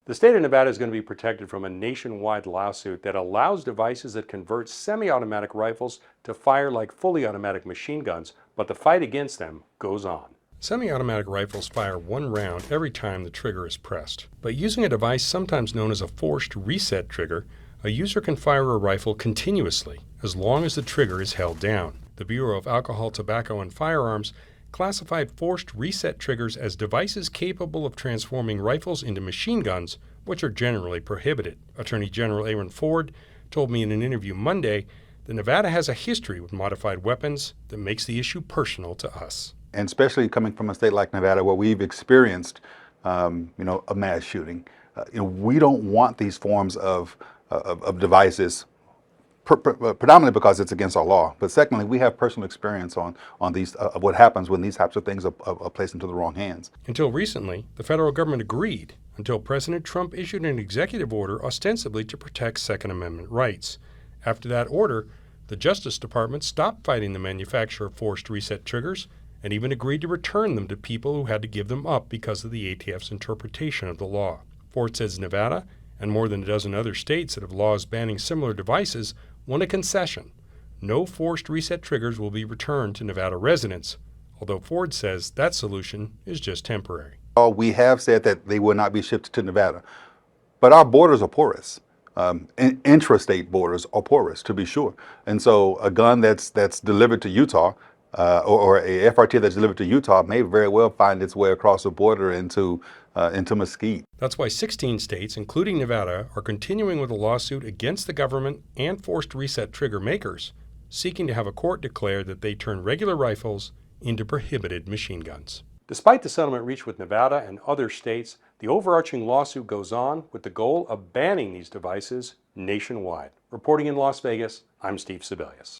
The state of Nevada is going to be protected from a nationwide lawsuit that allows devices that convert semi-automatic rifles to fire like fully automatic machine guns, but the fight against them goes on. Semi-automatic rifles fire one round every time the trigger is pressed. But using a device sometimes known as a forced reset trigger, a user can fire a rifle continuously as long as the trigger is held down. The Bureau of Alcohol, Tobacco, and Firearms classified forced reset triggers as devices capable of transforming rifles into machine guns, which are generally prohibited. Attorney General Aaron Ford told me in an interview Monday that Nevada has a history with modified weapons that makes the issue personal to us. And especially coming from a state like Nevada where we've experienced, a mass shooting, we don't want these forms of devices, predominantly because it's against our law. But secondly, we have personal experience on these, of what happens when these types of things are placed into the wrong hands. Until recently, the federal government agreed until President Trump issued an executive order ostensibly to protect Second Amendment rights. After that order, the Justice Department stopped fighting the manufacture of forced reset triggers and even agreed to return them to people who had to give them up because of the ATF's interpretation of the law. Ford says Nevada and more than a dozen other states that have laws banning similar devices want a concession. No forced reset triggers will be returned to Nevada residents, although Ford says that solution is just temporary. We have said that they will not be shipped to Nevada, but our borders are porous. Intrastate borders are porous, to be sure. And so a gun that's delivered to Utah, or a FRT that's delivered to Utah may very well find its way across the border into Mesquite. That's why 16 states, including Nevada, are continuing with a lawsuit against the government and forced reset trigger makers, seeking to have a court declare that they turn regular rifles into prohibited machine guns. Despite the settlement reached with Nevada and other states, the overarching lawsuit goes on with the goal of banning these devices nationwide. Reporting in Las Vegas, I'm Steve Sebelius.